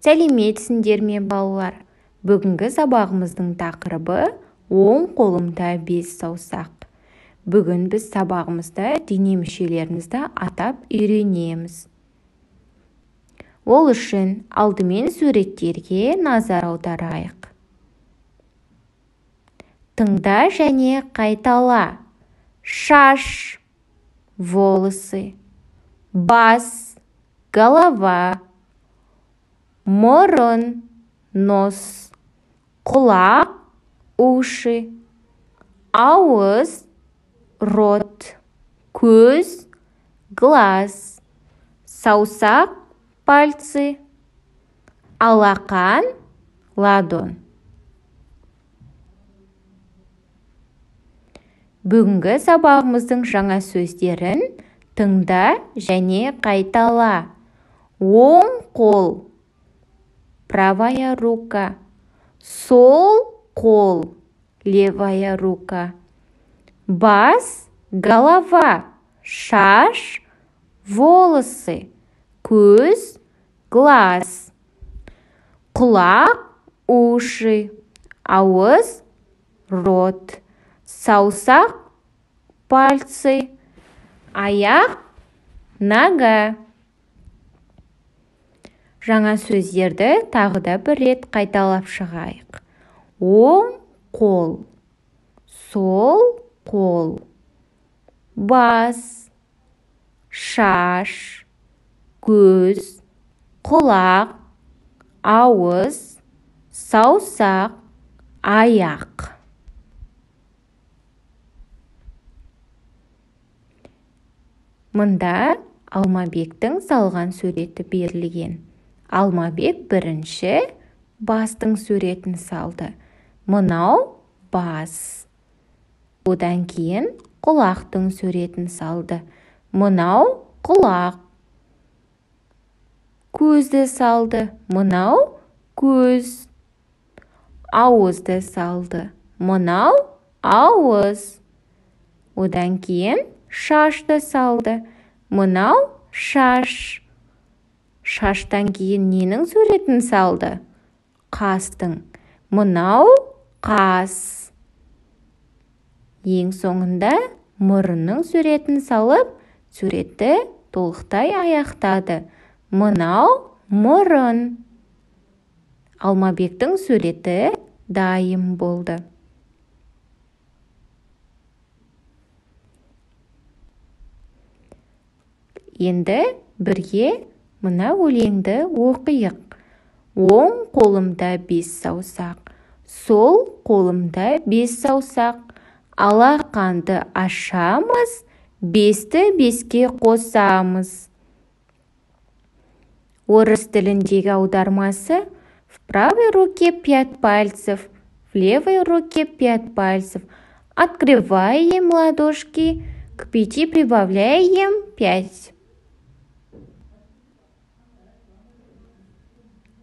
Сәлеметсіңдер ме, балалар? Бүгінгі сабағымыздың тақырыбы оң қолымда 5 саусақ. Бүгін біз сабағымызда дене мүшелерімізді атап үйренеміз. Ол үшін алдымен суреттерге назар аударайық. Тыңда және қайтала. Шаш, волосы, бас, голова, мұрын, нос, құлақ, уши, ауыз, рот, көз, глаз, саусақ, пальцы, алақан, ладонь. Бүгінгі сабағымыздың жаңа сөздерін тыңда және қайтала. Оң қол, правая рука. Сол қол, левая рука. Бас, голова. Шаш, волосы. Көз, глаз. Құлақ, уши. Ауыз, рот. Саусақ, пальцы. Аяқ, нога. Жаңа сөздерді тағы да бір рет қайталап шығайық. Оң қол, сол қол, бас, шаш, көз, құлақ, ауыз, саусақ, аяқ. Мұнда Алмабектің салған суреті берілген. Алмабек бірінші бастың суретін салды. Мынау бас. Одан кейін құлақтың суретін салды. Мынау құлақ. Көзді салды. Мынау көз. Ауызды салды. Мынау ауыз. Одан кейін шашты салды. Мынау шаш. Шаштан кейін ненің суретін салды? Қастың. Мынау қас. Ең соңында мұрынның суретін салып, суретті толықтай аяқтады. Мынау мұрын. Алмабектің суреті дайын болды. Енді бірге мына өлеңді оқиық. Оң қолымда 5 саусақ, сол қолымда 5 саусақ. Алақанды ашамыз, 5-ті 5-ке қосамыз. Орыс тіліндегі аудармасы: в правой руке 5 пальцев, в левой руке 5 пальцев. Открываем ладошки, к 5 прибавляем 5.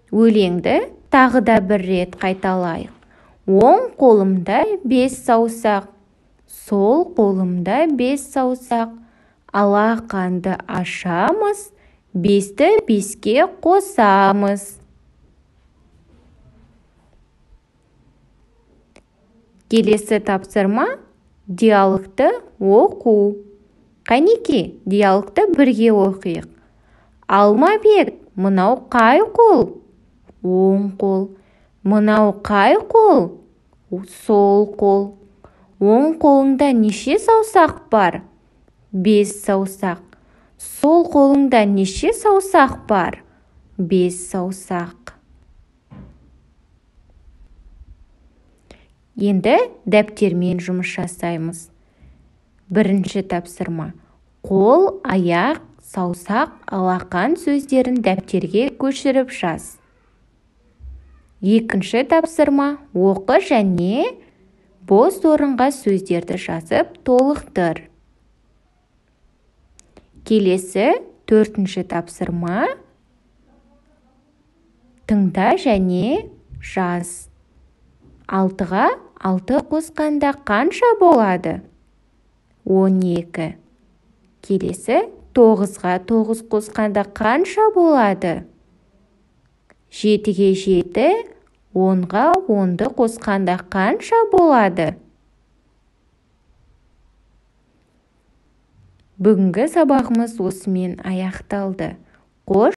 Өлеңді тағы да бір рет қайталайық. Оң қолымда 5 саусақ, сол қолымда 5 саусақ. Алақанды ашамыз, 5-ті 5-ке қосамыз. Келесі тапсырма — диалогты оқу. Қанеке, диалогты бірге оқиық. Алмабек, мынау қай қол? Оң қол. Мынау қай қол? Сол қол. Оң қолыңда неше саусақ бар? 5 саусақ. Сол қолыңда неше саусақ бар? 5 саусақ. Енді дәптермен жұмыс жасаймыз. Бірінші тапсырма. Қол, аяқ, саусақ, алақан сөздерін дәптерге көшіріп жаз. Екінші тапсырма. Оқы және бос орынға сөздерді жазып толықтыр. Келесі төртінші тапсырма. Тыңда және жаз. 6-ға 6 қосқанда қанша болады? 12. Келесі 9-ға 9 қосқанда қанша болады? 7-ге 7, 10-ға 10-ды қосқанда қанша болады? Бүгінгі сабағымыз осымен аяқталды. Қош